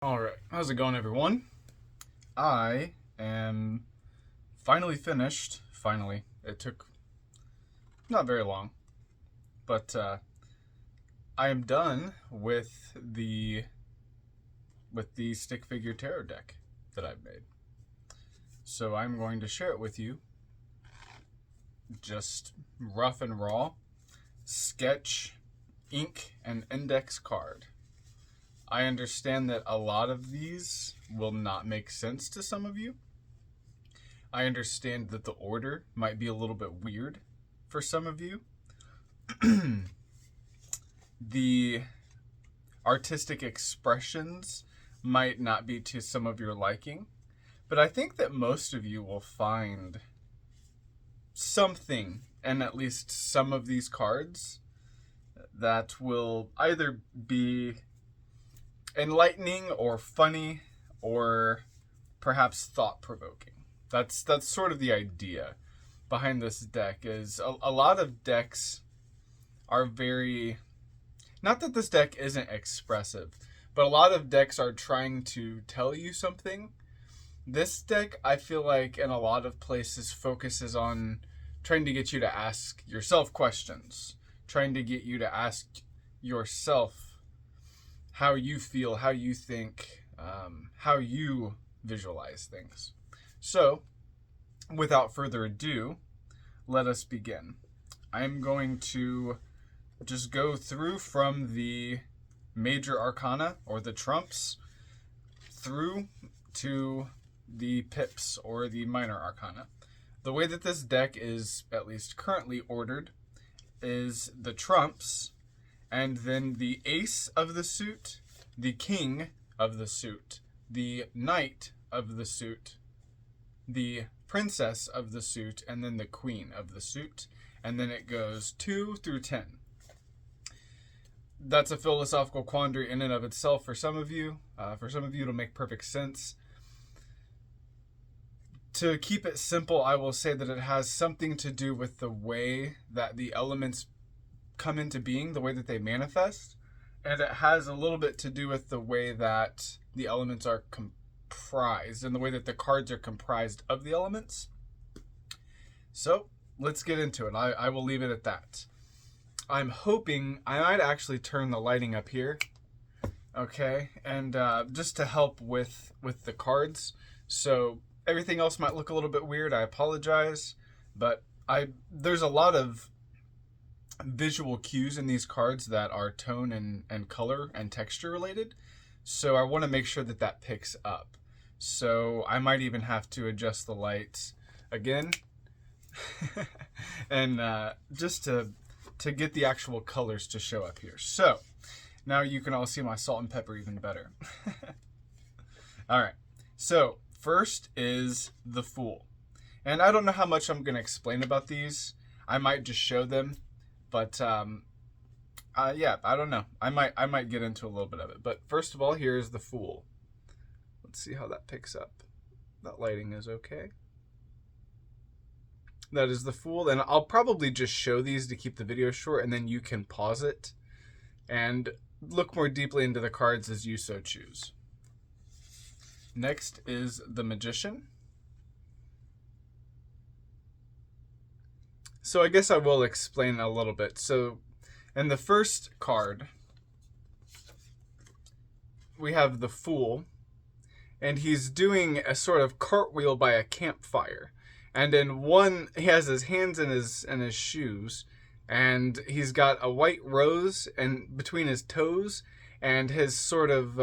Alright, how's it going, everyone? I am finally finished. Finally. It took not very long. But I am done with the stick figure tarot deck that I've made. So I'm going to share it with you. Just rough and raw. Sketch, ink, and index card. I understand that a lot of these will not make sense to some of you. I understand that the order might be a little bit weird for some of you. The artistic expressions might not be to some of your liking, but I think that most of you will find something in at least some of these cards that will either be enlightening or funny or perhaps thought-provoking. That's sort of the idea behind this deck. Is a lot of decks are very, not that this deck isn't expressive, but a lot of decks are trying to tell you something. This deck, I feel like, in a lot of places focuses on trying to get you to ask yourself questions, trying to get you to ask yourself how you feel, how you think, how you visualize things. So, without further ado, let us begin. I'm going to just go through from the major arcana, or the trumps, through to the pips, or the minor arcana. The way that this deck is, at least currently ordered, is the trumps, and then the ace of the suit, the king of the suit, the knight of the suit, the princess of the suit, and then the queen of the suit. And then it goes 2 through 10. That's a philosophical quandary in and of itself for some of you. For some of you, it'll make perfect sense. To keep it simple, I will say that it has something to do with the way that the elements come into being, the way that they manifest, and it has a little bit to do with the way that the elements are comprised and the way that the cards are comprised of the elements. So let's get into it. I will leave it at that. I'm hoping I might actually turn the lighting up here, okay, and just to help with the cards. So everything else might look a little bit weird. I apologize, but there's a lot of visual cues in these cards that are tone and color and texture related, so I want to make sure that that picks up. So I might even have to adjust the lights again and just to get the actual colors to show up here. So now you can all see my salt and pepper even better. All right, so first is the Fool, and I don't know how much I'm going to explain about these. I might just show them. But yeah, I don't know. I might get into a little bit of it. But first of all, here's the Fool. Let's see how that picks up. That lighting is okay. That is the Fool. And I'll probably just show these to keep the video short, and then you can pause it and look more deeply into the cards as you so choose. Next is the Magician. So I guess I will explain a little bit. So in the first card, we have the Fool, and he's doing a sort of cartwheel by a campfire. And in one, he has his hands in his shoes, and he's got a white rose and between his toes, and his sort of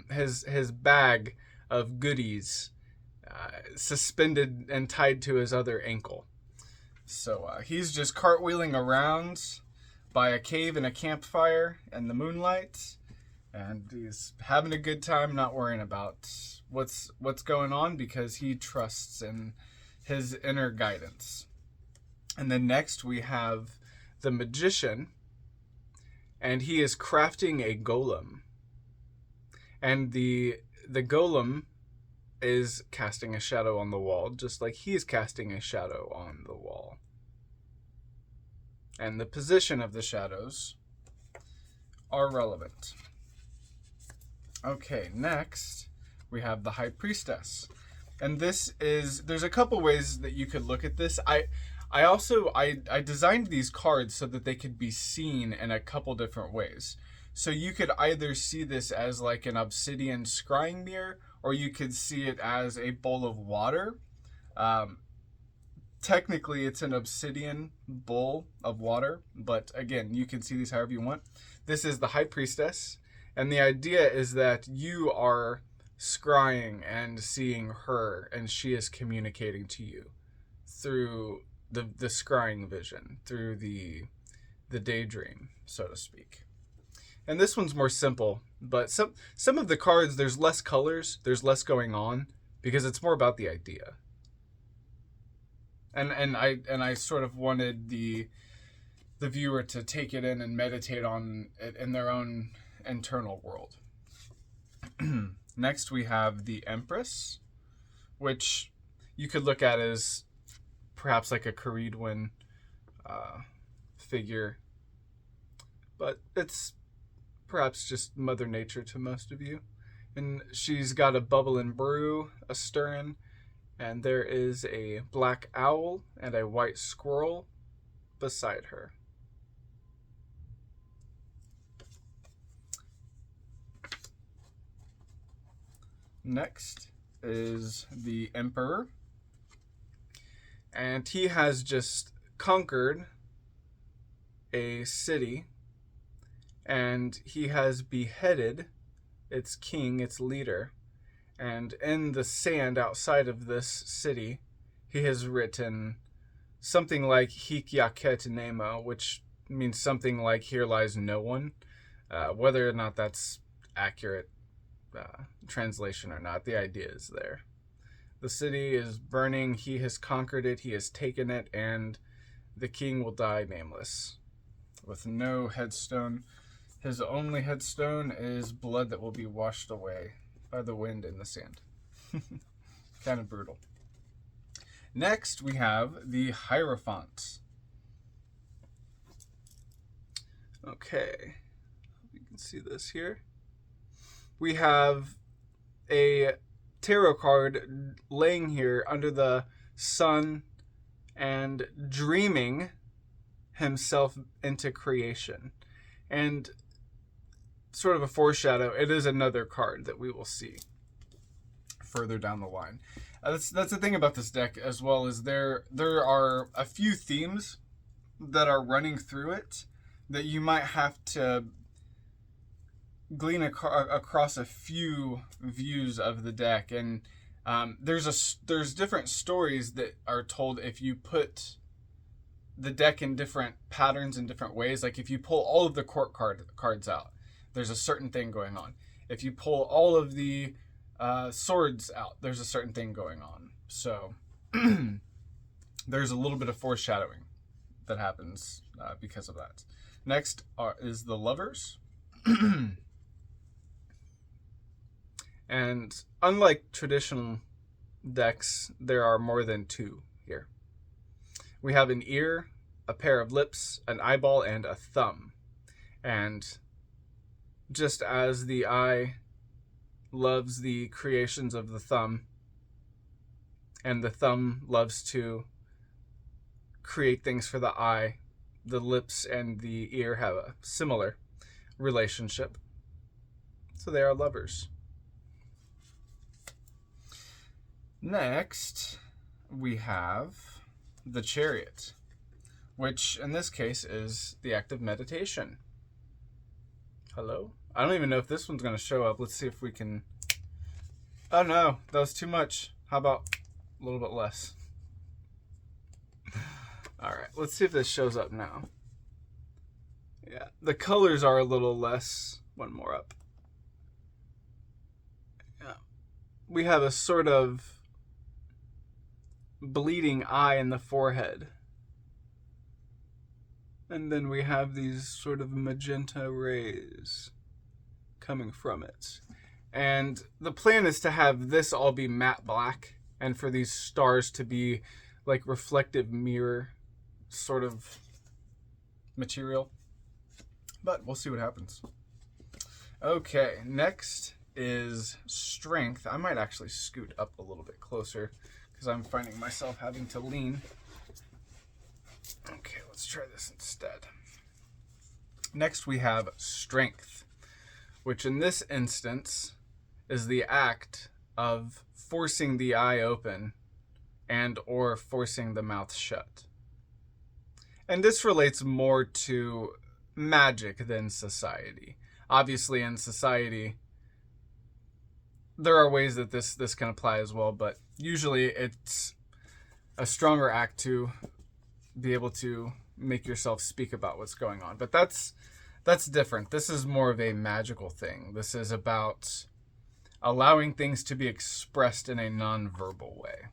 his bag of goodies suspended and tied to his other ankle. So he's just cartwheeling around by a cave and a campfire and the moonlight, and he's having a good time, not worrying about what's going on, because he trusts in his inner guidance. And then next we have the Magician, and he is crafting a golem, and the golem is casting a shadow on the wall, just like he's casting a shadow on the wall. And the position of the shadows are relevant. Okay, next we have the High Priestess. And this is, there's a couple ways that you could look at this. I designed these cards so that they could be seen in a couple different ways. So you could either see this as like an obsidian scrying mirror, or you could see it as a bowl of water. Technically, it's an obsidian bowl of water, but again, you can see these however you want. This is the High Priestess, and the idea is that you are scrying and seeing her, and she is communicating to you through the scrying vision, through the daydream, so to speak. And this one's more simple, but some of the cards, there's less colors, there's less going on, because it's more about the idea. And I sort of wanted the viewer to take it in and meditate on it in their own internal world. Next we have the Empress, which you could look at as perhaps like a Caridwen figure, but it's perhaps just Mother Nature to most of you. And she's got a bubble and brew, a stirring, and there is a black owl and a white squirrel beside her. Next is the Emperor, and he has just conquered a city, and he has beheaded its king, its leader, and in the sand outside of this city, he has written something like Hic Jacet Nemo, which means something like here lies no one. Whether or not that's accurate translation or not, the idea is there. The city is burning, he has conquered it, he has taken it, and the king will die nameless, with no headstone. His only headstone is blood that will be washed away by the wind in the sand. Kind of brutal. Next, we have the Hierophant. Okay, you can see this here. We have a tarot card laying here under the sun and dreaming himself into creation. And sort of a foreshadow, it is another card that we will see further down the line. That's the thing about this deck, as well as there are a few themes that are running through it that you might have to glean across a few views of the deck. And there's different stories that are told if you put the deck in different patterns in different ways. Like if you pull all of the court cards out, there's a certain thing going on. If you pull all of the swords out, there's a certain thing going on. So there's a little bit of foreshadowing that happens because of that. Next is the Lovers. And unlike traditional decks, there are more than two here. We have an ear, a pair of lips, an eyeball, and a thumb. And just as the eye loves the creations of the thumb, and the thumb loves to create things for the eye, the lips and the ear have a similar relationship. So they are lovers. Next, we have the Chariot, which in this case is the act of meditation. Hello? I don't even know if this one's going to show up. Let's see if we can... Oh no, that was too much. How about a little bit less? Alright, let's see if this shows up now. Yeah, the colors are a little less. One more up. Yeah. We have a sort of bleeding eye in the forehead. And then we have these sort of magenta rays coming from it. And the plan is to have this all be matte black, and for these stars to be like reflective mirror sort of material. But we'll see what happens. Okay, next is Strength. I might actually scoot up a little bit closer because I'm finding myself having to lean. Okay, let's try this instead. Next we have Strength, which in this instance is the act of forcing the eye open and or forcing the mouth shut. And this relates more to magic than society. Obviously in society there are ways that this can apply as well, but usually it's a stronger act to be able to make yourself speak about what's going on. But that's different. This is more of a magical thing. This is about allowing things to be expressed in a non-verbal way,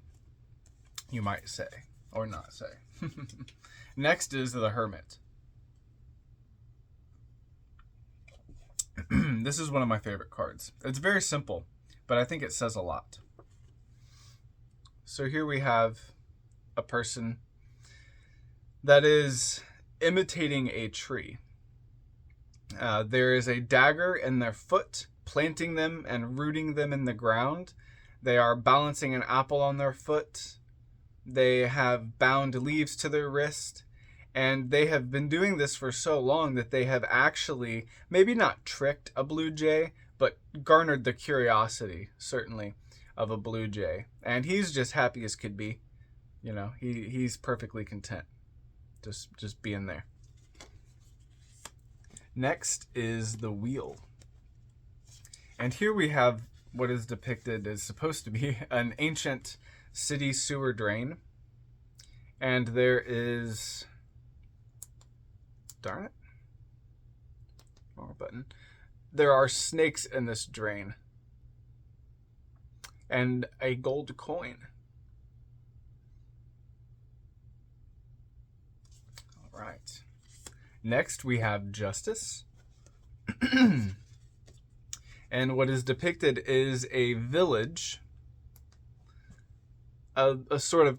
you might say, or not say. Next is the Hermit. This is one of my favorite cards. It's very simple, but I think it says a lot. So here we have a person that is imitating a tree. There is a dagger in their foot, planting them and rooting them in the ground. They are balancing an apple on their foot. They have bound leaves to their wrist. And they have been doing this for so long that they have actually, maybe not tricked a blue jay, but garnered the curiosity, certainly, of a blue jay. And he's just happy as could be. You know, he's perfectly content. Just being there. Next is the Wheel. And here we have what is depicted as supposed to be an ancient city sewer drain. And there is... Darn it. Wrong button. There are snakes in this drain. And a gold coin. All right. Next we have Justice. And what is depicted is a village. A sort of,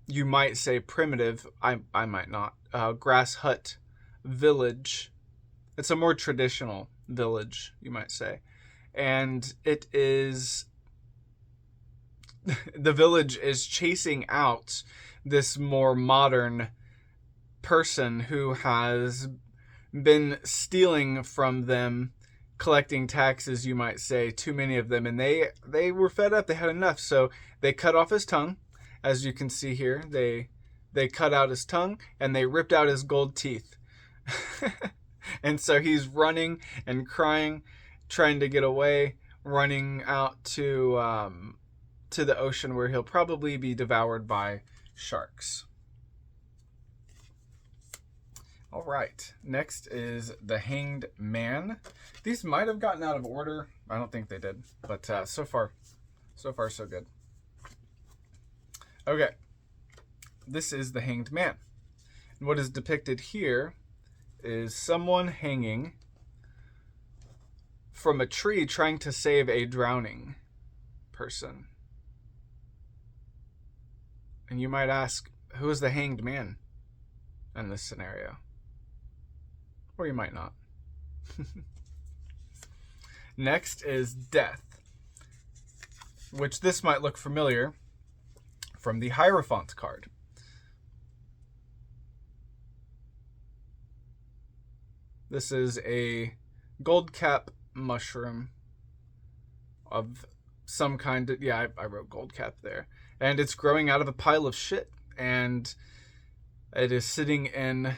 you might say primitive, I might not, grass hut village. It's a more traditional village, you might say. And it is... the village is chasing out this more modern person who has been stealing from them, collecting taxes, you might say, too many of them. And they were fed up. They had enough. So they cut off his tongue. As you can see here, they cut out his tongue and they ripped out his gold teeth. And so he's running and crying, trying to get away, running out to the ocean where he'll probably be devoured by sharks. All right, next is the Hanged Man. These might have gotten out of order. I don't think they did, but so far so good. Okay, this is the Hanged Man. And what is depicted here is someone hanging from a tree trying to save a drowning person. And you might ask, who is the Hanged Man in this scenario? Or you might not. Next is Death, which this might look familiar from the Hierophant card. This is a gold cap mushroom of some kind. Yeah, I wrote gold cap there. And it's growing out of a pile of shit. And it is sitting in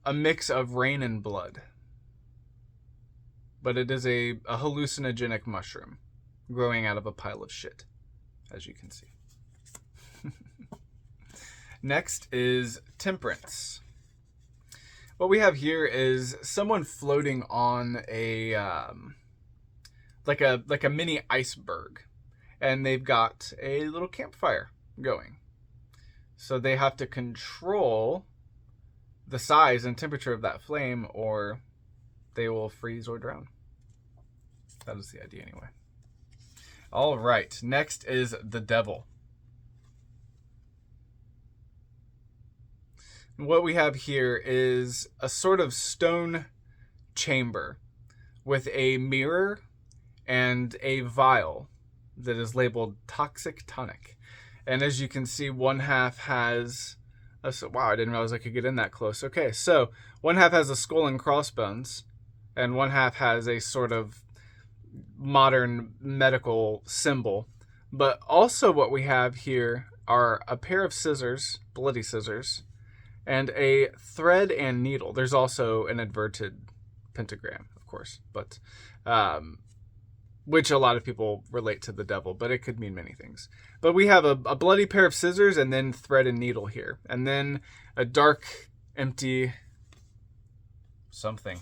a mix of rain and blood. But it is a hallucinogenic mushroom growing out of a pile of shit, as you can see. Next is Temperance. What we have here is someone floating on a like a mini iceberg, and they've got a little campfire going. So they have to control the size and temperature of that flame, or they will freeze or drown. That is the idea anyway. All right, next is the Devil. What we have here is a sort of stone chamber with a mirror and a vial that is labeled Toxic Tonic. And as you can see, one half has... wow, I didn't realize I could get in that close. Okay, so one half has a skull and crossbones, and one half has a sort of modern medical symbol. But also what we have here are a pair of scissors, bloody scissors, and a thread and needle. There's also an inverted pentagram, of course, but which a lot of people relate to the devil, but it could mean many things. But we have a bloody pair of scissors and then thread and needle here. And then a dark, empty something.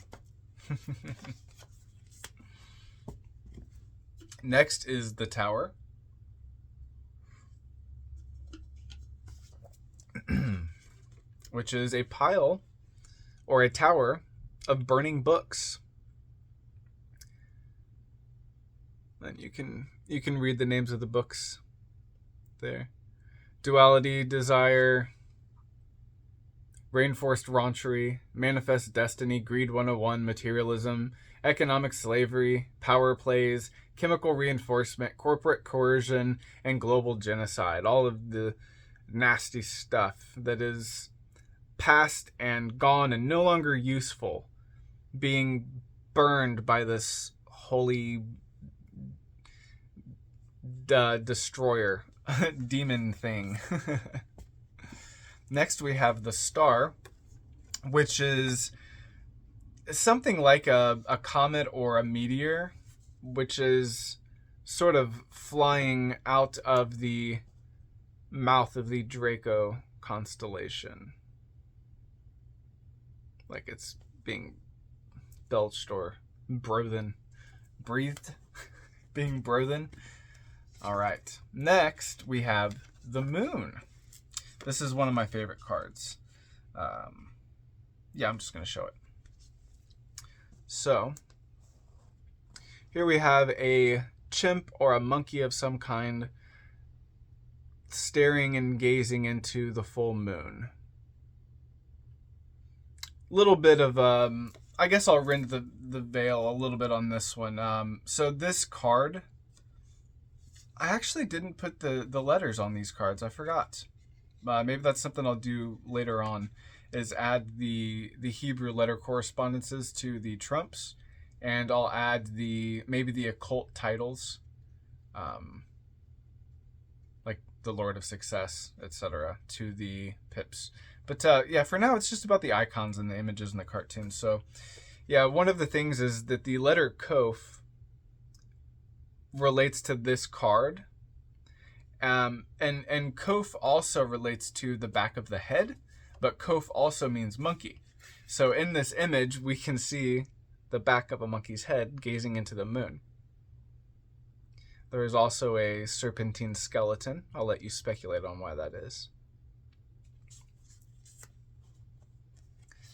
Next is the tower. Which is a pile or a tower of burning books. And you can read the names of the books there. Duality, Desire, Rainforest Raunchery, Manifest Destiny, Greed 101, Materialism, Economic Slavery, Power Plays, Chemical Reinforcement, Corporate Coercion, and Global Genocide. All of the nasty stuff that is past and gone and no longer useful being burned by this holy destroyer demon thing. Next we have the star, which is something like a comet or a meteor, which is sort of flying out of the mouth of the Draco constellation, like it's being belched or breathed, being breathed. All right, next we have the moon. This is one of my favorite cards. Yeah, I'm just going to show it. So here we have a chimp or a monkey of some kind staring and gazing into the full moon. Little bit of I guess I'll rend the veil a little bit on this one. So this card, I actually didn't put the letters on these cards. I forgot. Maybe that's something I'll do later on, is add the Hebrew letter correspondences to the trumps, and I'll add maybe the occult titles, like the Lord of Success, etc., to the pips. But yeah, for now it's just about the icons and the images and the cartoons. So yeah, one of the things is that the letter Kof relates to this card. And Kof also relates to the back of the head, but Kof also means monkey. So in this image, we can see the back of a monkey's head gazing into the moon. There is also a serpentine skeleton. I'll let you speculate on why that is.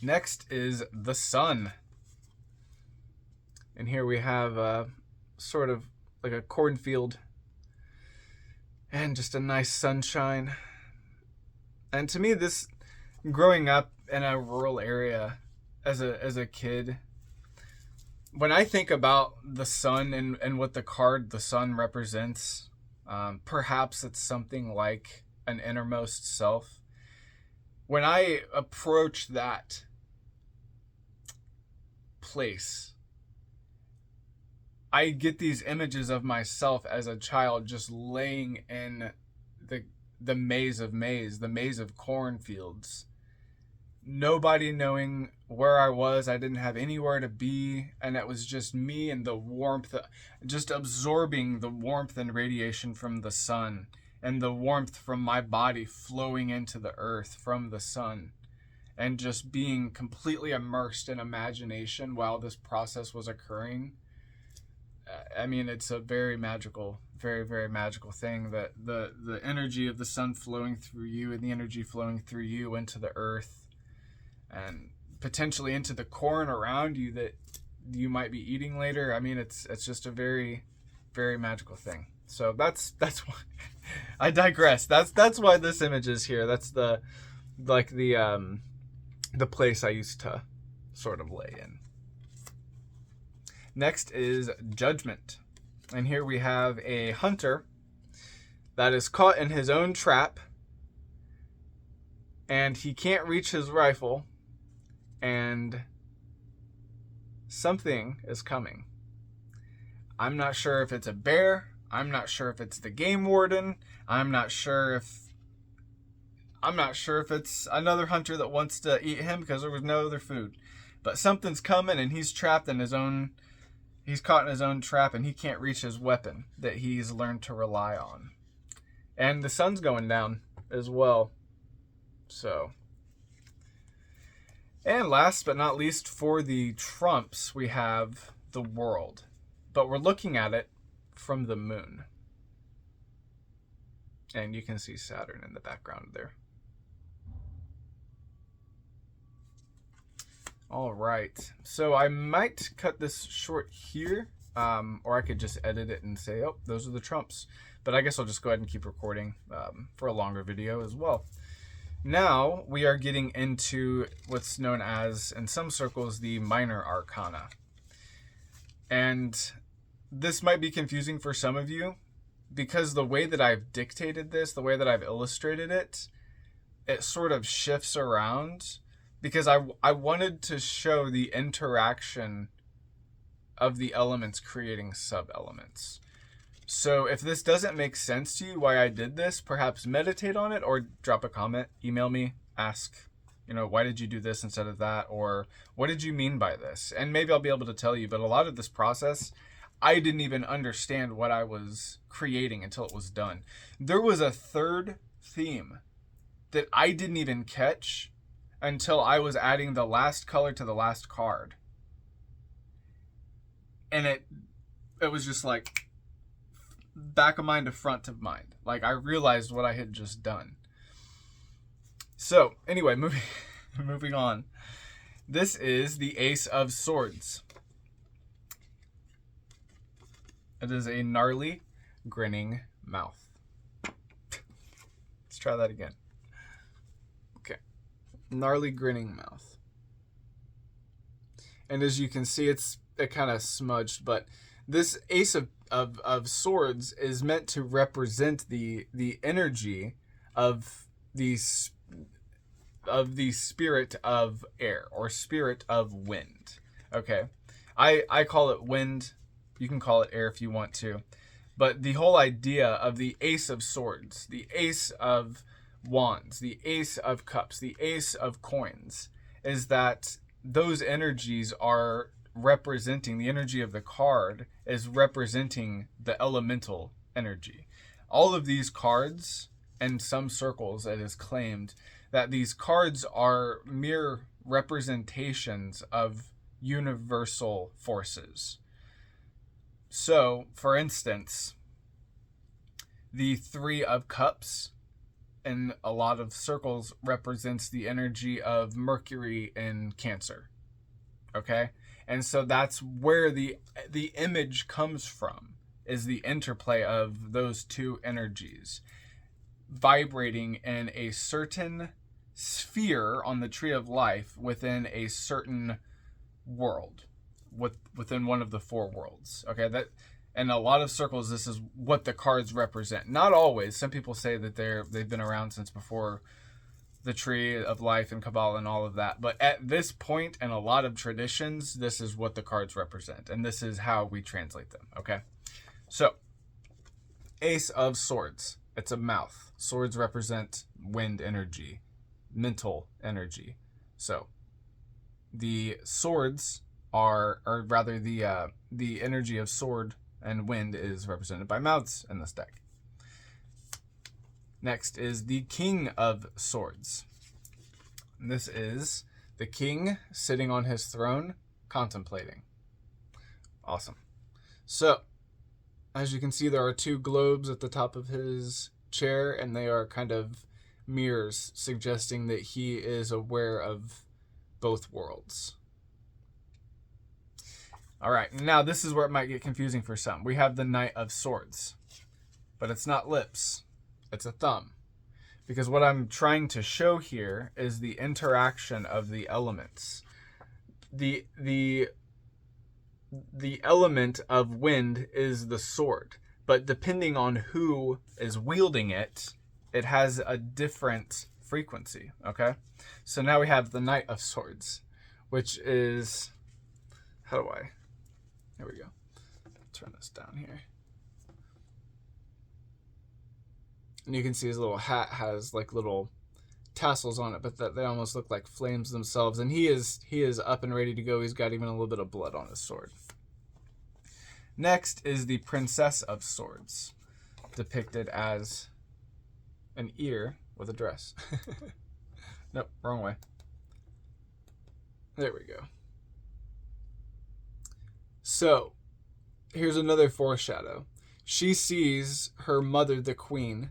Next is the sun. And here we have sort of like a cornfield and just a nice sunshine. And to me, this, growing up in a rural area as a kid, when I think about the sun and what the sun represents, perhaps it's something like an innermost self. When I approach that place, I get these images of myself as a child just laying in the maze of cornfields. Nobody knowing where I was. I didn't have anywhere to be, and it was just me and the warmth, just absorbing the warmth and radiation from the sun, and the warmth from my body flowing into the earth from the sun, and just being completely immersed in imagination while this process was occurring. I mean, it's a very magical, very, very magical thing, that the energy of the sun flowing through you and the energy flowing through you into the earth and potentially into the corn around you that you might be eating later. I mean, it's just a very, very magical thing. So that's why I digress. That's why this image is here. That's the place I used to sort of lay in. Next is Judgment. And here we have a hunter that is caught in his own trap, and he can't reach his rifle, and something is coming. I'm not sure if it's a bear. I'm not sure if it's the game warden. I'm not sure if it's another hunter that wants to eat him because there was no other food. But something's coming, and he's trapped in his own... He's caught in his own trap, and he can't reach his weapon that he's learned to rely on. And the sun's going down as well. So. And last but not least, for the trumps, we have the world. But we're looking at it from the moon. And you can see Saturn in the background there. All right, so I might cut this short here, or I could just edit it and say, oh, those are the trumps. But I guess I'll just go ahead and keep recording for a longer video as well. Now we are getting into what's known as, in some circles, the minor arcana. And this might be confusing for some of you, because the way that I've dictated this, the way that I've illustrated it, it sort of shifts around. Because I wanted to show the interaction of the elements creating sub-elements. So if this doesn't make sense to you why I did this, perhaps meditate on it or drop a comment, email me, ask, why did you do this instead of that? Or what did you mean by this? And maybe I'll be able to tell you, but a lot of this process, I didn't even understand what I was creating until it was done. There was a third theme that I didn't even catch until I was adding the last color to the last card. And it was just like back of mind to front of mind. Like I realized what I had just done. So anyway, moving on. This is the Ace of Swords. It is a gnarly, grinning mouth. Let's try that again. Gnarly grinning mouth. And as you can see, it kind of smudged, but this Ace of Swords is meant to represent the energy of the spirit of air, or spirit of wind. Okay, I call it wind. You can call it air if you want to, but the whole idea of the Ace of Swords, the Ace of Wands, the Ace of Cups, the Ace of Coins, is that those energies are representing, the energy of the card is representing the elemental energy. All of these cards, in some circles it is claimed that these cards are mere representations of universal forces. So, for instance, the Three of Cups in a lot of circles represents the energy of Mercury in Cancer. Okay? And so that's where the image comes from, is the interplay of those two energies vibrating in a certain sphere on the tree of life within a certain world, within one of the four worlds. Okay? That in a lot of circles, this is what the cards represent. Not always. Some people say that they've been around since before the Tree of Life and Qabalah and all of that. But at this point, in a lot of traditions, this is what the cards represent. And this is how we translate them. Okay? So, Ace of Swords. It's a mouth. Swords represent wind energy, mental energy. So, the swords or rather the energy of sword and wind is represented by mouths in this deck. Next is the King of Swords. This is the king sitting on his throne, contemplating. Awesome. So, as you can see, there are two globes at the top of his chair, and they are kind of mirrors, suggesting that he is aware of both worlds. All right, now this is where it might get confusing for some. We have the Knight of Swords, but it's not lips, it's a thumb. Because what I'm trying to show here is the interaction of the elements. The the element of wind is the sword, but depending on who is wielding it, it has a different frequency, okay? So now we have the Knight of Swords, which is, here we go. Turn this down here. And you can see his little hat has like little tassels on it, but that they almost look like flames themselves. And he is up and ready to go. He's got even a little bit of blood on his sword. Next is the Princess of Swords, depicted as an ear with a dress. Nope, wrong way. There we go. So, here's another foreshadow. She sees her mother, the queen,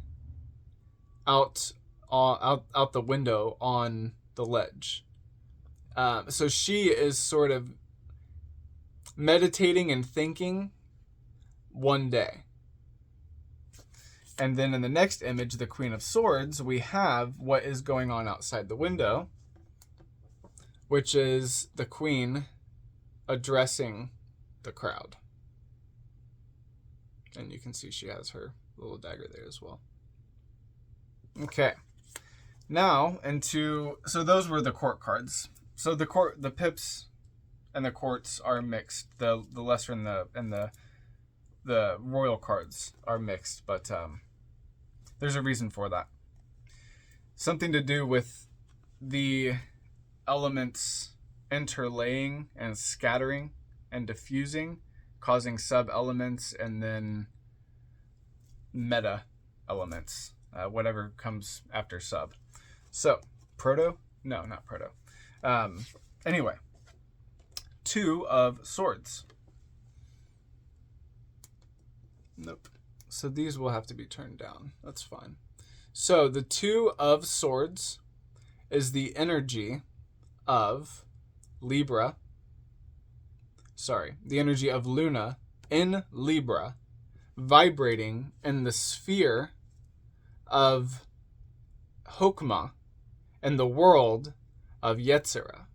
out the window on the ledge. So she is sort of meditating and thinking one day. And then in the next image, the Queen of Swords, we have what is going on outside the window, which is the queen addressing the crowd. And you can see she has her little dagger there as well. Okay. Now so those were the court cards. So the pips and the courts are mixed. The lesser and the royal cards are mixed, but there's a reason for that. Something to do with the elements interlaying and scattering and diffusing, causing sub-elements and then meta elements, whatever comes after sub. So, proto? No, not proto. Anyway, 2 of Swords. Nope. So these will have to be turned down. That's fine. So the 2 of Swords is the energy of Libra. Sorry, the energy of Luna in Libra, vibrating in the sphere of Hokmah and the world of Yetzirah.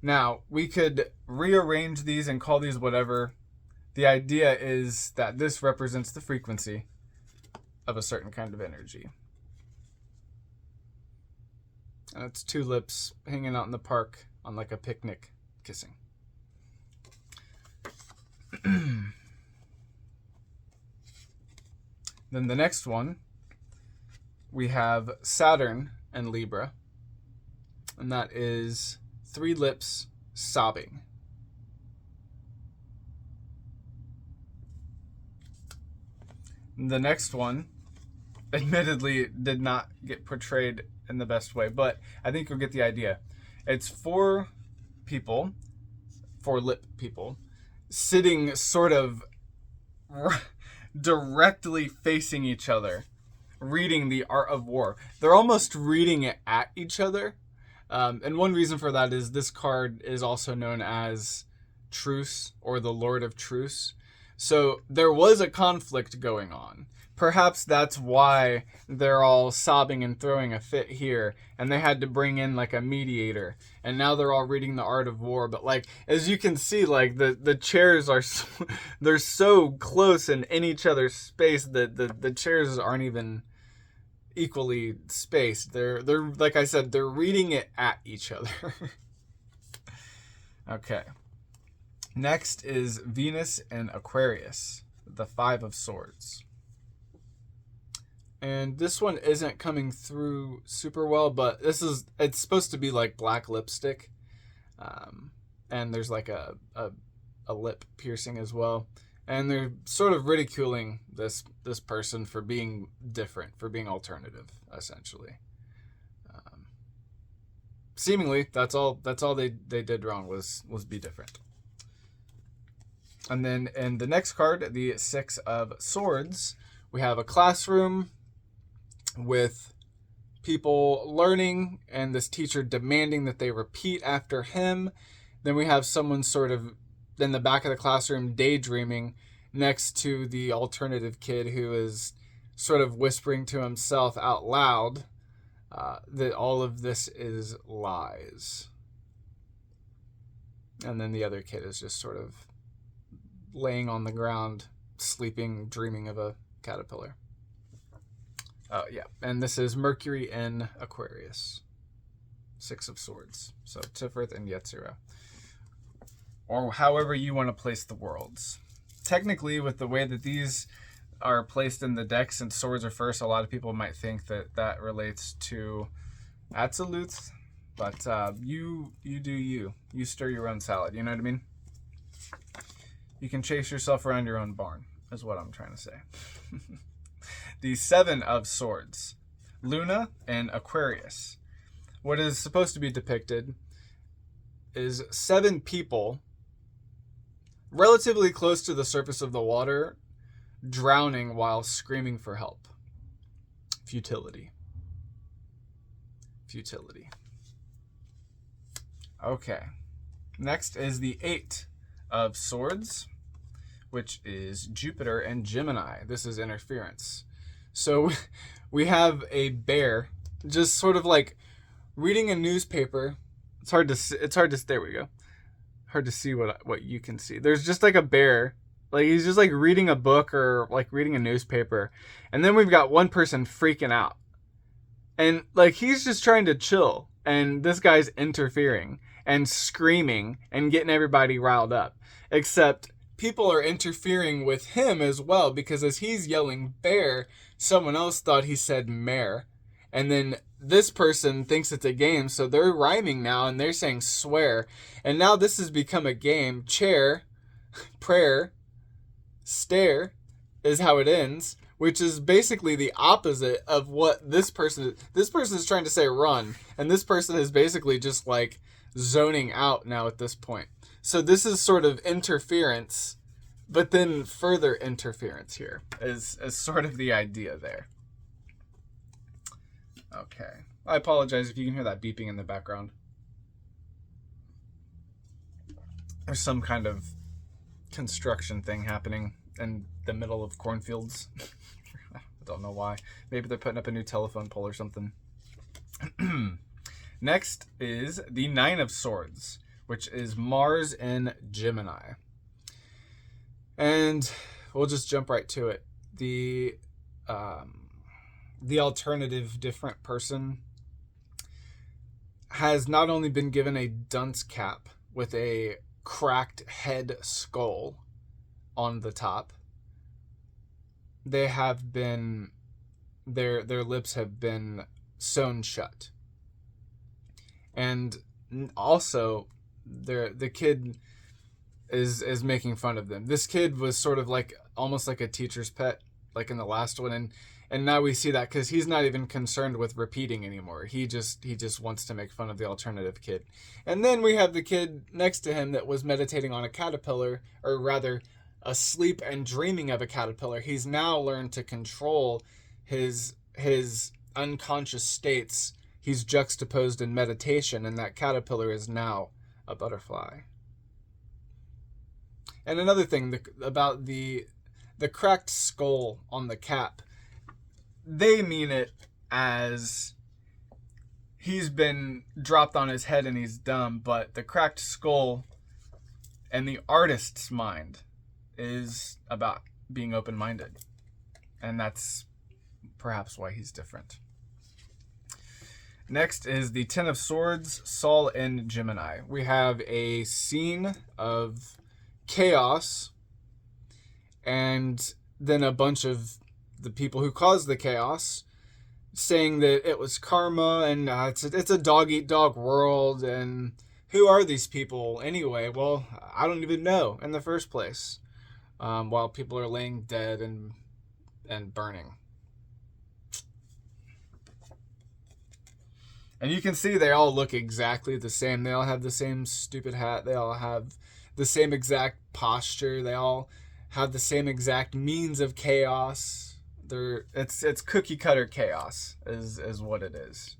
Now, we could rearrange these and call these whatever. The idea is that this represents the frequency of a certain kind of energy. And it's 2 lips hanging out in the park on like a picnic, kissing. Then the next one, we have Saturn and Libra. And that is 3 lips sobbing. The next one, admittedly, did not get portrayed in the best way, but I think you'll get the idea. It's 4 people, 4 lip people, sitting sort of directly facing each other, reading the Art of War. They're almost reading it at each other. And one reason for that is this card is also known as Truce, or the Lord of Truce. So there was a conflict going on. Perhaps that's why they're all sobbing and throwing a fit here, and they had to bring in like a mediator. And now they're all reading the Art of War. But like, as you can see, like the chairs are they're so close and in each other's space that the chairs aren't even equally spaced. They're like I said, they're reading it at each other. Okay. Next is Venus and Aquarius, the 5 of Swords. And this one isn't coming through super well, but it's supposed to be like black lipstick. And there's like a lip piercing as well. And they're sort of ridiculing this person for being different, for being alternative, essentially. Seemingly, that's all they did wrong was be different. And then in the next card, the 6 of Swords, we have a classroom with people learning and this teacher demanding that they repeat after him. Then we have someone sort of in the back of the classroom daydreaming next to the alternative kid who is sort of whispering to himself out loud that all of this is lies. And then the other kid is just sort of laying on the ground, sleeping, dreaming of a caterpillar. Yeah, and this is Mercury in Aquarius. 6 of Swords. So Tiferet and Yetzirah. Or however you want to place the worlds. Technically, with the way that these are placed in the deck, since swords are first, a lot of people might think that that relates to Absolutes. But you do you. You stir your own salad, you know what I mean? You can chase yourself around your own barn, is what I'm trying to say. The 7 of Swords. Luna and Aquarius. What is supposed to be depicted is 7 people relatively close to the surface of the water, drowning while screaming for help. Futility. Futility. Okay. Next is the 8 of Swords, which is Jupiter and Gemini. This is interference. So we have a bear just sort of like reading a newspaper. It's hard to there we go. Hard to see what you can see. There's just like a bear, like he's just like reading a book or like reading a newspaper. And then we've got one person freaking out. And like he's just trying to chill, and this guy's interfering and screaming and getting everybody riled up. Except people are interfering with him as well, because as he's yelling bear, someone else thought he said mare. And then this person thinks it's a game, so they're rhyming now and they're saying swear. And now this has become a game. Chair, prayer, stare is how it ends, which is basically the opposite of what this person is trying to say run. And this person is basically just like zoning out now at this point. So this is sort of interference, but then further interference here is sort of the idea there. Okay. I apologize if you can hear that beeping in the background. There's some kind of construction thing happening in the middle of cornfields. I don't know why. Maybe they're putting up a new telephone pole or something. Next is the 9 of Swords, which is Mars in Gemini. And we'll just jump right to it. The alternative different person has not only been given a dunce cap with a cracked head skull on the top, they have been, their lips have been sewn shut. And also, the kid is making fun of them. This kid was sort of like, almost like a teacher's pet, like in the last one, and now we see that because he's not even concerned with repeating anymore. He just wants to make fun of the alternative kid. And then we have the kid next to him that was meditating on a caterpillar, or rather asleep and dreaming of a caterpillar. He's now learned to control his unconscious states. He's juxtaposed in meditation, and that caterpillar is now a butterfly. And another thing about the cracked skull on the cap, they mean it as he's been dropped on his head and he's dumb, but the cracked skull and the artist's mind is about being open-minded. And that's perhaps why he's different. Next is the 10 of Swords, Sol in Gemini. We have a scene of chaos, and then a bunch of the people who caused the chaos saying that it was karma, and it's a dog-eat-dog world, and who are these people anyway? Well, I don't even know in the first place, while people are laying dead and burning. And you can see they all look exactly the same. They all have the same stupid hat. They all have the same exact posture. They all have the same exact means of chaos. It's cookie cutter chaos is what it is.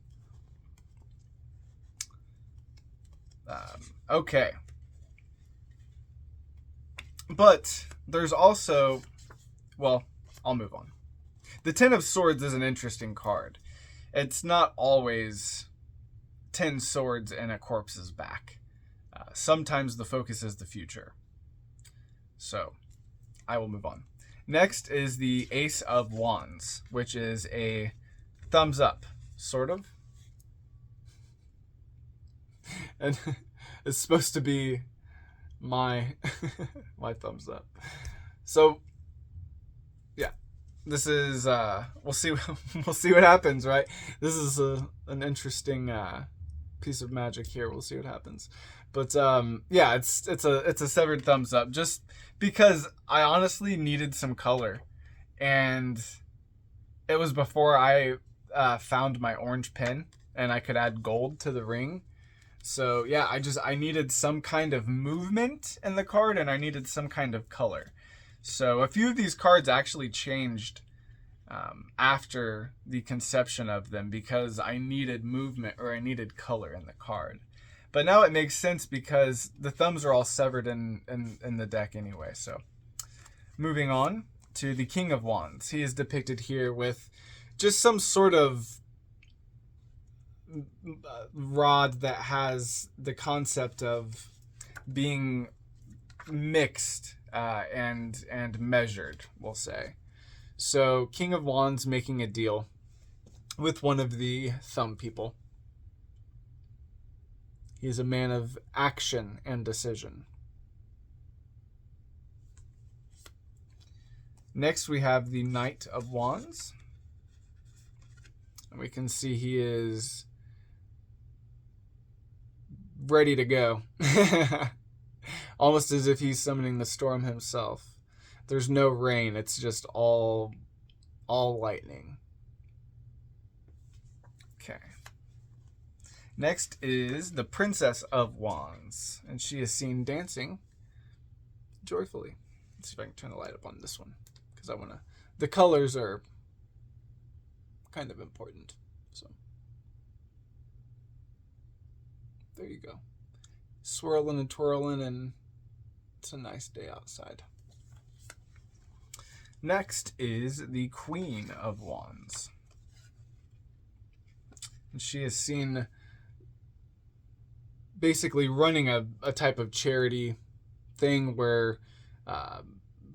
Okay. But there's also, well, I'll move on. The 10 of Swords is an interesting card. It's not always 10 swords and a corpse's back. sometimes the focus is the future. So I will move on. Next is the Ace of Wands, which is a thumbs up, sort of. And it's supposed to be my my thumbs up. So yeah, this is we'll see what happens, right? This is an interesting piece of magic here. We'll see what happens. But yeah, it's a severed thumbs up, just because I honestly needed some color, and it was before I found my orange pen and I could add gold to the ring. So yeah, I needed some kind of movement in the card, and I needed some kind of color. So a few of these cards actually changed after the conception of them, because I needed movement or I needed color in the card. But now it makes sense because the thumbs are all severed in the deck anyway. So moving on to the King of Wands. He is depicted here with just some sort of rod that has the concept of being mixed and measured, we'll say. So King of Wands making a deal with one of the thumb people. He is a man of action and decision. Next we have the Knight of Wands. And we can see he is ready to go. Almost as if he's summoning the storm himself. There's no rain, it's just all lightning. Okay. Next is the Princess of Wands, and she is seen dancing joyfully. Let's see if I can turn the light up on this one, because the colors are kind of important. So there you go. Swirling and twirling, and it's a nice day outside. Next is the Queen of Wands. And she is seen basically running a type of charity thing where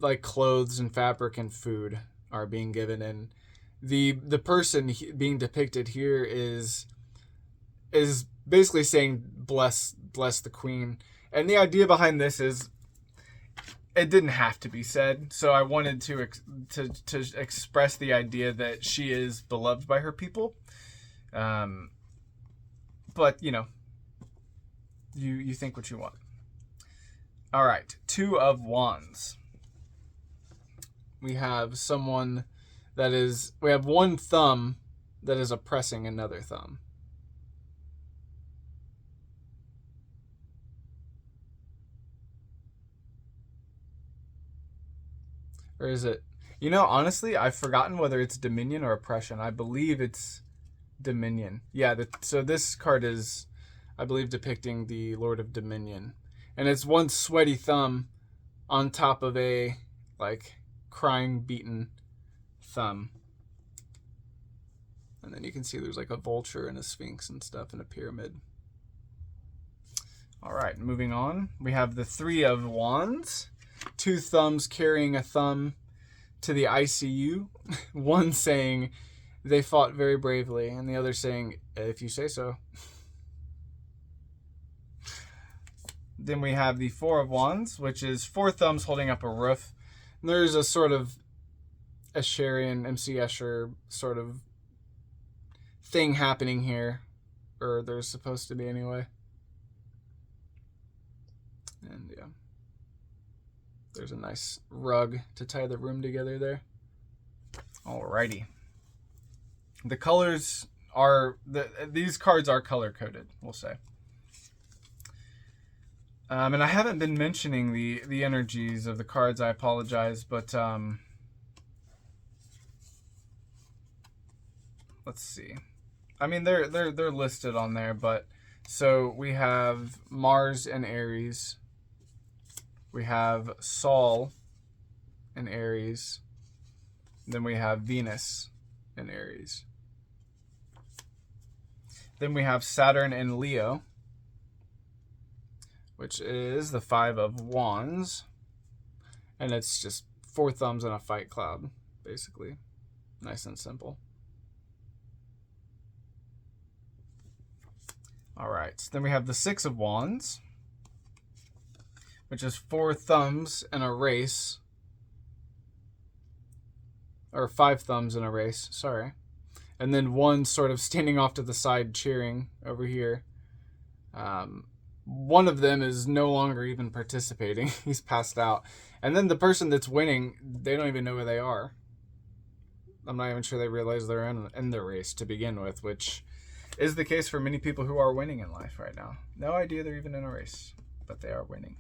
like clothes and fabric and food are being given, and the person being depicted here is basically saying bless the queen. And the idea behind this is it didn't have to be said, so I wanted to express the idea that she is beloved by her people. But you know, you think what you want. All right, Two of Wands. We have someone we have one thumb that is oppressing another thumb. Or is it? You know, honestly, I've forgotten whether it's dominion or oppression. I believe it's dominion. Yeah, so this card is, I believe, depicting the Lord of Dominion. And it's one sweaty thumb on top of a, like, crying, beaten thumb. And then you can see there's like a vulture and a sphinx and stuff and a pyramid. All right, moving on. We have the Three of Wands. Two thumbs carrying a thumb to the ICU. One saying they fought very bravely, and the other saying, if you say so. Then we have the Four of Wands, which is four thumbs holding up a roof. And there's a sort of Escherian, MC Escher sort of thing happening here. Or there's supposed to be anyway. And yeah. There's a nice rug to tie the room together there. Alrighty. The colors are... these cards are color-coded, we'll say. And I haven't been mentioning the energies of the cards, I apologize, but let's see. I mean, they're listed on there, but so we have Mars and Aries. We have Sol and Aries. Then we have Venus and Aries. Then we have Saturn and Leo. which is the 5 of Wands. And it's just 4 thumbs and a fight cloud, basically. Nice and simple. All right, then we have the 6 of Wands, which is 4 thumbs and a race. Or 5 thumbs in a race, sorry. And then 1 sort of standing off to the side cheering over here. One of them is no longer even participating. He's passed out. And then the person that's winning, they don't even know where they are. I'm not even sure they realize they're in the race to begin with, which is the case for many people who are winning in life right now. No idea they're even in a race, but they are winning.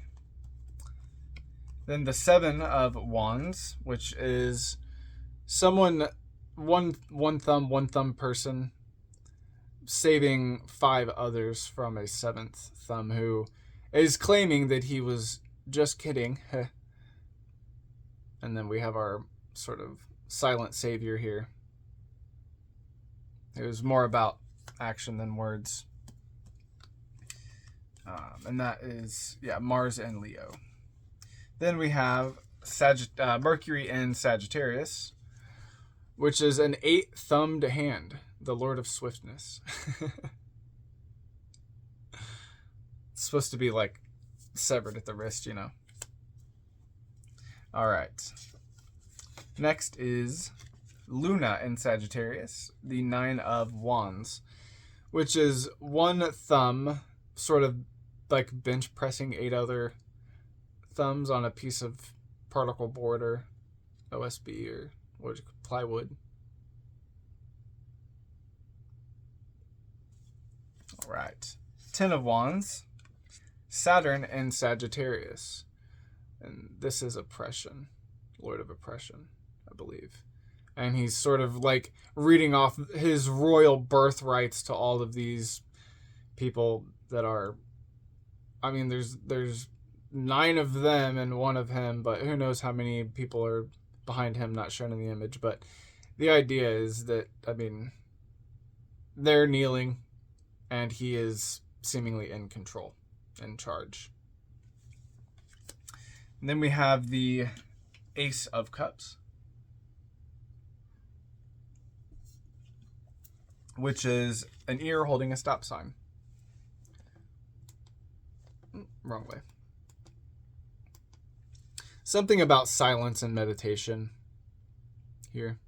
Then the 7 of Wands, which is someone, one thumb person, saving 5 others from a 7th thumb who is claiming that he was just kidding. And then we have our sort of silent savior here. It was more about action than words. And that is, yeah, Mars and Leo. Then we have Mercury and Sagittarius, which is an 8-thumbed hand, the Lord of Swiftness. It's supposed to be like severed at the wrist, you know. All right. Next is Luna in Sagittarius, the 9 of Wands, which is 1 thumb, sort of like bench pressing 8 other thumbs on a piece of particle board or OSB or what would you call plywood. All right. 10 of Wands, Saturn and Sagittarius. And this is oppression, Lord of Oppression, I believe. And he's sort of like reading off his royal birthrights to all of these people that are, I mean, there's 9 of them and 1 of him, but who knows how many people are behind him, not shown in the image. But the idea is that, I mean, they're kneeling and he is seemingly in control, in charge. And then we have the Ace of Cups, which is an ear holding a stop sign. Wrong way. Something about silence and meditation here.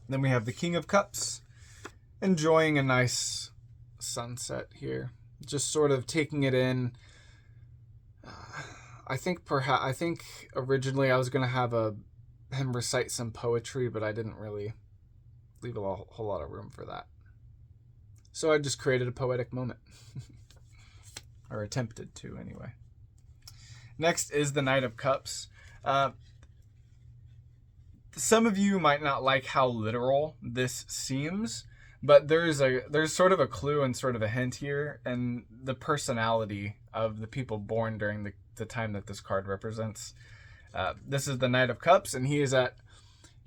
Then we have the King of Cups, enjoying a nice sunset here. Just sort of taking it in. I think originally I was going to have him recite some poetry, but I didn't really leave a whole lot of room for that. So I just created a poetic moment. Or attempted to, anyway. Next is the Knight of Cups. Some of you might not like how literal this seems, but there's sort of a clue and sort of a hint here, and the personality of the people born during the time that this card represents. This is the Knight of Cups, and he's at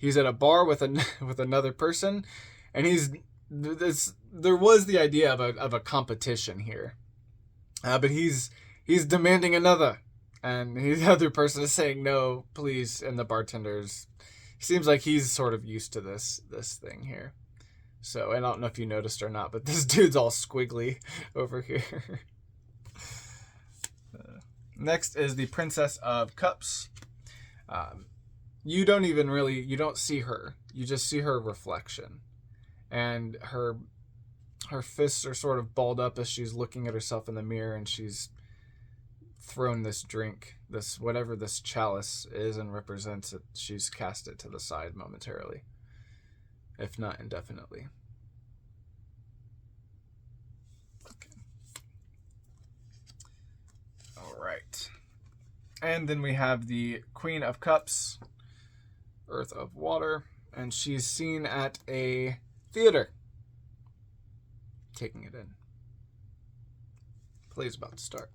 a bar with another person, and there was the idea of a competition here, but he's demanding another, and the other person is saying no, please, and the bartender's seems like he's sort of used to this thing here. So I don't know if you noticed or not, but this dude's all squiggly over here. Next is the Princess of Cups. You don't see her. You just see her reflection. And her fists are sort of balled up as she's looking at herself in the mirror, and she's thrown this drink, whatever this chalice is and represents it, she's cast it to the side momentarily, if not indefinitely. Okay. All right. And then we have the Queen of Cups, Earth of Water, and she's seen at a theater, taking it in. Play's about to start.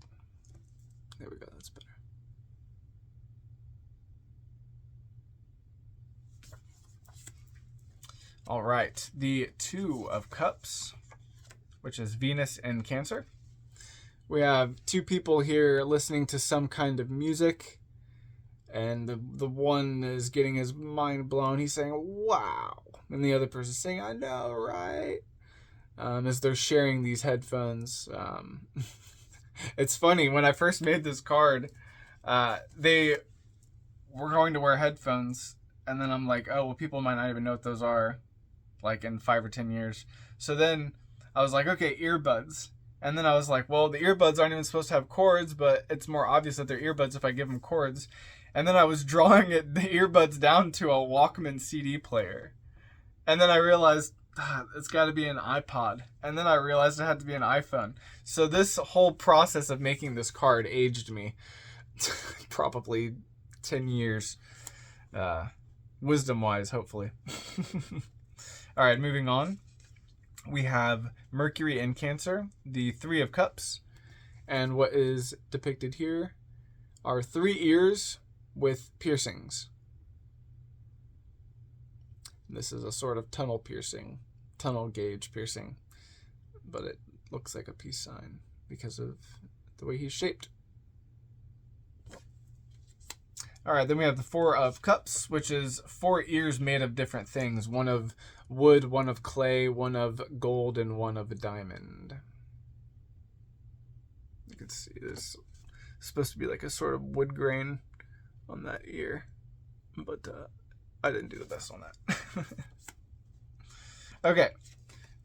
There we go, that's better. All right, the Two of Cups, which is Venus in Cancer. We have two people here listening to some kind of music, and the one is getting his mind blown. He's saying, wow. And the other person's saying, I know, right? As they're sharing these headphones. It's funny, when I first made this card, they were going to wear headphones, and then I'm like, oh, well, people might not even know what those are, like in 5 or 10 years. So then I was like, okay, earbuds. And then I was like, well, the earbuds aren't even supposed to have cords, but it's more obvious that they're earbuds if I give them cords. And then I was drawing the earbuds down to a Walkman CD player. And then I realized, it's got to be an iPod. And then I realized it had to be an iPhone. So this whole process of making this card aged me probably 10 years. Wisdom-wise, hopefully. All right, moving on. We have Mercury in Cancer, the 3 of Cups. And what is depicted here are 3 ears with piercings. This is a sort of tunnel gauge piercing, but it looks like a peace sign because of the way he's shaped. All right, then we have the 4 of Cups, which is 4 ears made of different things. 1 of wood, 1 of clay, 1 of gold, and 1 of a diamond. You can see there's supposed to be like a sort of wood grain on that ear, but I didn't do the best on that. Okay,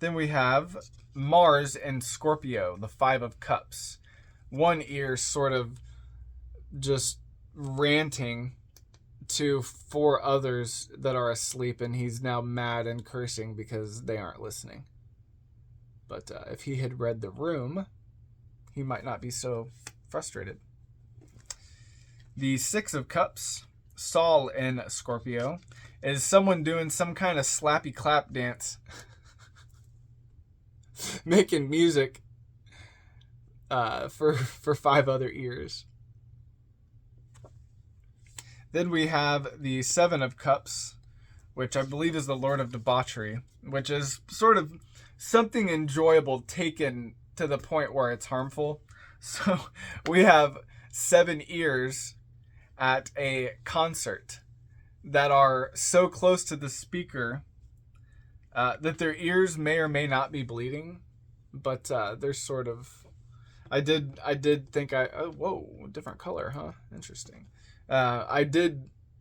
then we have Mars in Scorpio, the 5 of Cups. 1 ear sort of just ranting to 4 others that are asleep, and he's now mad and cursing because they aren't listening. But if he had read the room, he might not be so frustrated. The 6 of Cups, Sol in Scorpio, is someone doing some kind of slappy clap dance, making music for 5 other ears. Then we have the 7 of Cups, which I believe is the Lord of Debauchery, which is sort of something enjoyable taken to the point where it's harmful. So we have 7 ears at a concert that are so close to the speaker that their ears may or may not be bleeding, but they're sort of... I did think oh, whoa, different color, huh? Interesting. I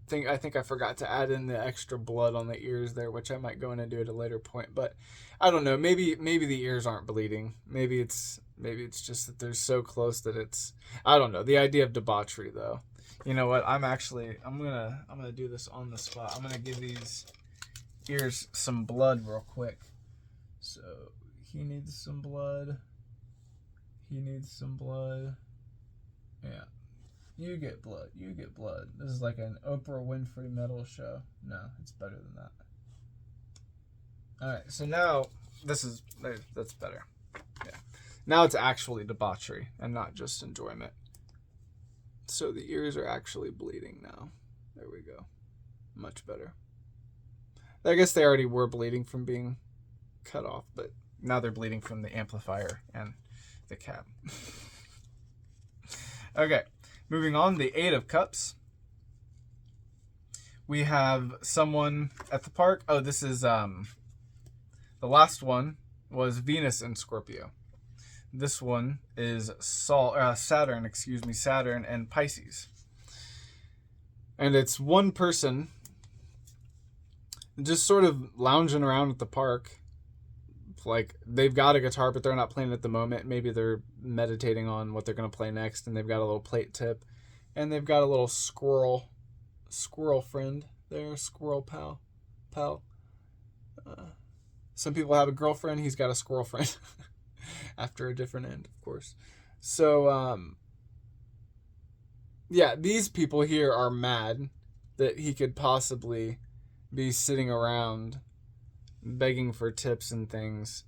think I forgot to add in the extra blood on the ears there, which I might go in and do at a later point. But I don't know. Maybe the ears aren't bleeding. Maybe it's just that they're so close that it's... I don't know. The idea of debauchery, though. You know what? I'm gonna do this on the spot. I'm gonna give these ears some blood real quick. So he needs some blood. He needs some blood. Yeah. You get blood. You get blood. This is like an Oprah Winfrey metal show. No, it's better than that. Alright, so now that's better. Yeah. Now it's actually debauchery and not just enjoyment. So the ears are actually bleeding now. There we go. Much better. I guess they already were bleeding from being cut off, but now they're bleeding from the amplifier and the cab. Okay. Moving on, the 8 of Cups. We have someone at the park. Oh, this is, the last one was Venus in Scorpio. This one is Saturn and Pisces. And it's one person just sort of lounging around at the park. Like, they've got a guitar, but they're not playing at the moment. Maybe they're meditating on what they're going to play next, and they've got a little plate tip. And they've got a little squirrel friend there, squirrel pal. Some people have a girlfriend. He's got a squirrel friend. After a different end, of course. So, yeah, these people here are mad that he could possibly be sitting around begging for tips and things,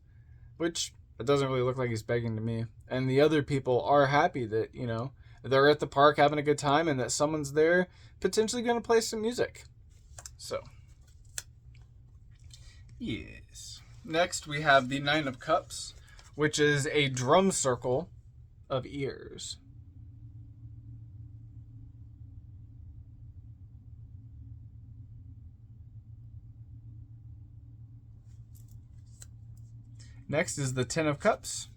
which it doesn't really look like he's begging to me. And the other people are happy that, you know, they're at the park having a good time and that someone's there potentially going to play some music. So, yes. Next, we have the 9 of Cups, which is a drum circle of ears. Next is the Ten of Cups,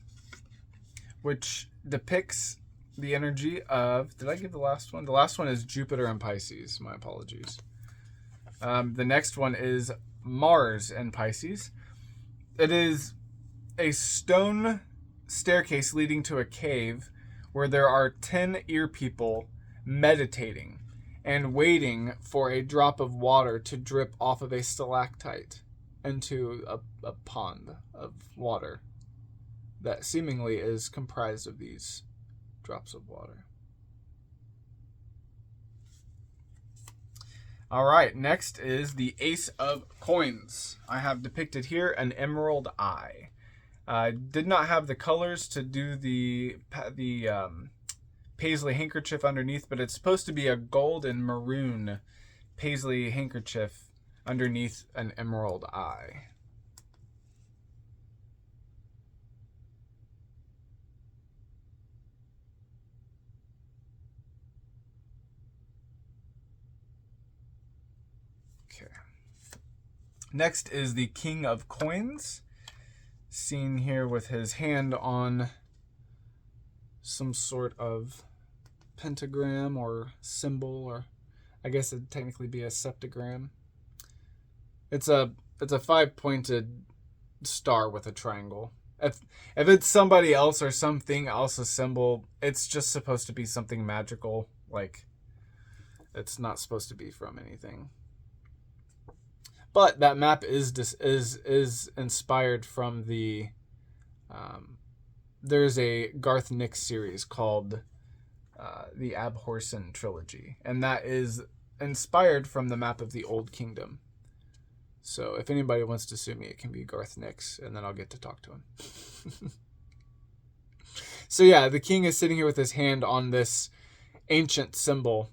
which depicts the energy of... Did I give the last one? The last one is Jupiter and Pisces. My apologies. The next one is Mars and Pisces. It is a stone staircase leading to a cave where there are 10 ear people meditating and waiting for a drop of water to drip off of a stalactite into a pond of water that seemingly is comprised of these drops of water. All right, next is the Ace of Coins. I have depicted here an emerald eye. I did not have the colors to do the paisley handkerchief underneath, but it's supposed to be a gold and maroon paisley handkerchief underneath an emerald eye. Okay. Next is the King of Coins, seen here with his hand on some sort of pentagram or symbol, or I guess it'd technically be a septagram. It's a 5-pointed star with a triangle. If it's somebody else or something else a symbol, it's just supposed to be something magical. Like, it's not supposed to be from anything. But that map is inspired from the... there's a Garth Nix series called the Abhorsen Trilogy, and that is inspired from the map of the Old Kingdom. So if anybody wants to sue me, it can be Garth Nix, and then I'll get to talk to him. So yeah, the king is sitting here with his hand on this ancient symbol,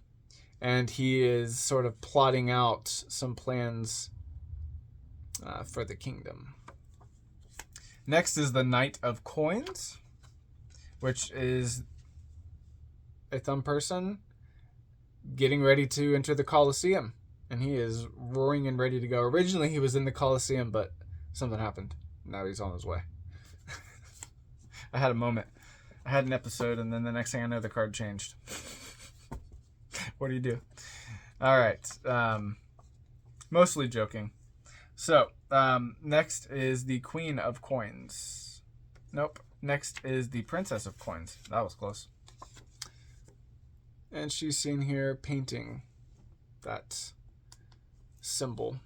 and he is sort of plotting out some plans for the kingdom. Next is the Knight of Coins, which is a thumb person getting ready to enter the Colosseum. And he is roaring and ready to go. Originally, he was in the Colosseum, but something happened. Now he's on his way. I had a moment. I had an episode, and then the next thing I know, the card changed. What do you do? All right. Mostly joking. So, next is the Queen of Coins. Nope. Next is the Princess of Coins. That was close. And she's seen here painting that symbol.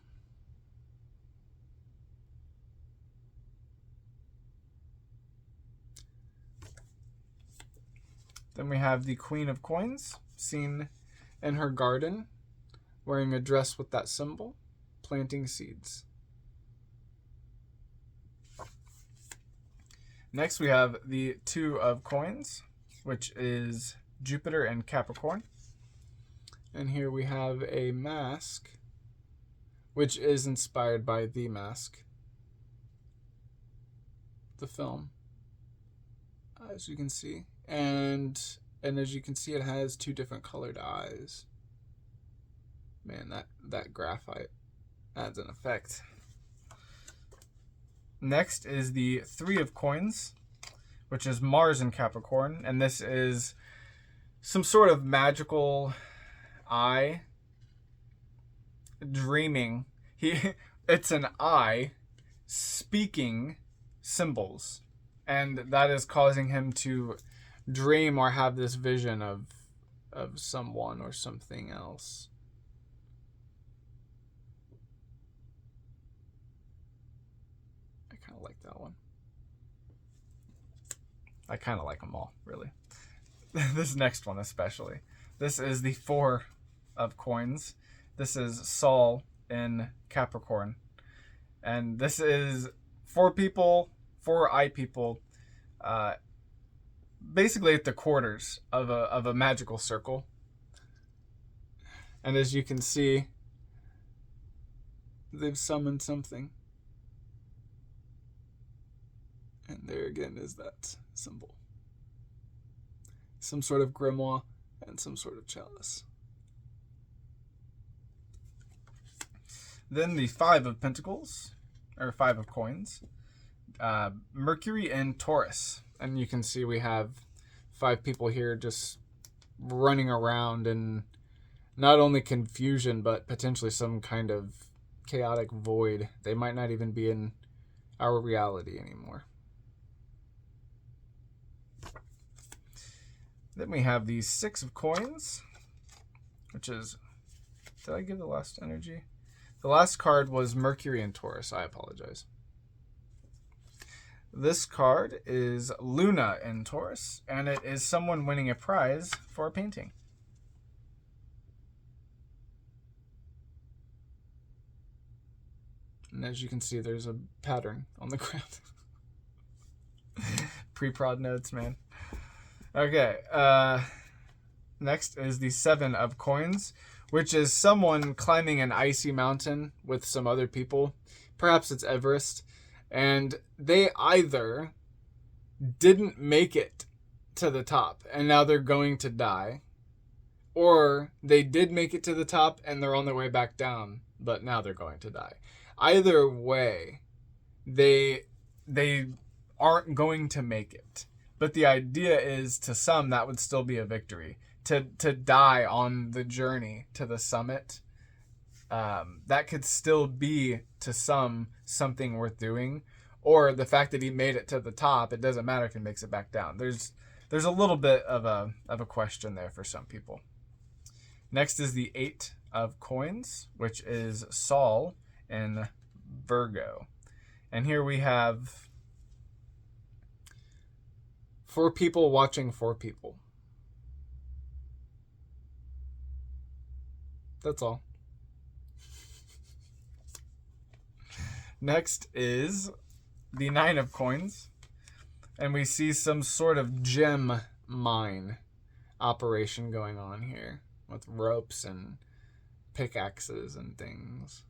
Then we have the Queen of Coins, seen in her garden, wearing a dress with that symbol, planting seeds. Next we have the Two of Coins, which is Jupiter and Capricorn. And here we have a mask, which is inspired by The Mask, the film, as you can see. And as you can see, it has two different colored eyes. Man, that graphite adds an effect. Next is the Three of Coins, which is Mars in Capricorn. And this is some sort of magical eye dreaming. It's an eye speaking symbols. And that is causing him to dream or have this vision of someone or something else. I kind of like that one. I kind of like them all, really. This next one especially. This is the Four of Coins. This is Sol in Capricorn. And this is four eye people, basically at the quarters of a magical circle. And as you can see, they've summoned something. And there again is that symbol. Some sort of grimoire and some sort of chalice. Then the 5 of Pentacles, or 5 of Coins. Mercury and Taurus. And you can see we have 5 people here just running around in not only confusion, but potentially some kind of chaotic void. They might not even be in our reality anymore. Then we have the 6 of Coins, which is... Did I give the last energy? The last card was Mercury and Taurus. I apologize. This card is Luna in Taurus, and it is someone winning a prize for a painting. And as you can see, there's a pattern on the ground. Pre-prod notes, man. Okay, next is the 7 of Coins, which is someone climbing an icy mountain with some other people. Perhaps it's Everest. And they either didn't make it to the top and now they're going to die, or they did make it to the top and they're on their way back down, but now they're going to die. Either way, they aren't going to make it. But the idea is, to some, that would still be a victory. To die on the journey to the summit, that could still be, to some, something worth doing. Or the fact that he made it to the top, it doesn't matter if he makes it back down. There's a little bit of a question there for some people. Next is the 8 of Coins, which is Saul in Virgo. And here we have 4 people watching 4 people. That's all. Next is the 9 of Coins. And we see some sort of gem mine operation going on here with ropes and pickaxes and things.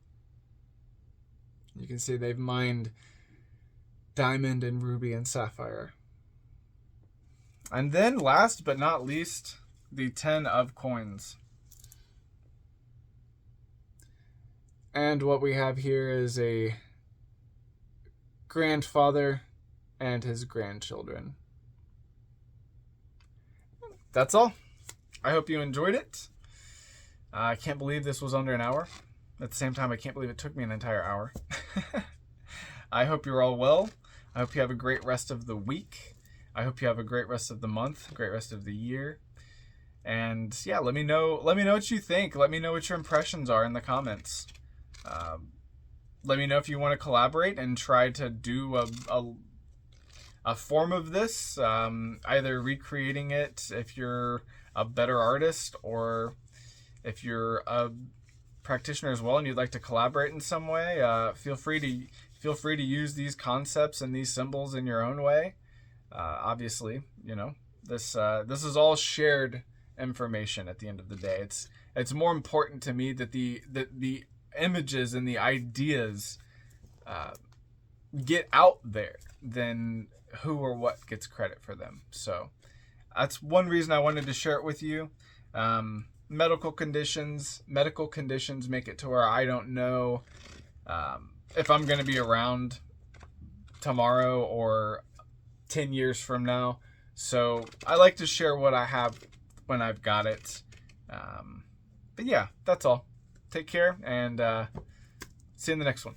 You can see they've mined diamond and ruby and sapphire. And then last but not least, the 10 of Coins. And what we have here is a grandfather and his grandchildren. That's all. I hope you enjoyed it. I can't believe this was under an hour. At the same time, I can't believe it took me an entire hour. I hope you're all well. I hope you have a great rest of the week. I hope you have a great rest of the month, great rest of the year. And yeah, let me know what you think. Let me know what your impressions are in the comments. Let me know if you want to collaborate and try to do a form of this, either recreating it if you're a better artist, or if you're a practitioner as well and you'd like to collaborate in some way. Feel free to use these concepts and these symbols in your own way. Obviously, you know, this is all shared information at the end of the day. It's more important to me that the images and the ideas get out there than who or what gets credit for them. So that's one reason I wanted to share it with you. Medical conditions make it to where I don't know if I'm going to be around tomorrow or 10 years from now. So I like to share what I have when I've got it. But yeah, that's all. Take care, and see you in the next one.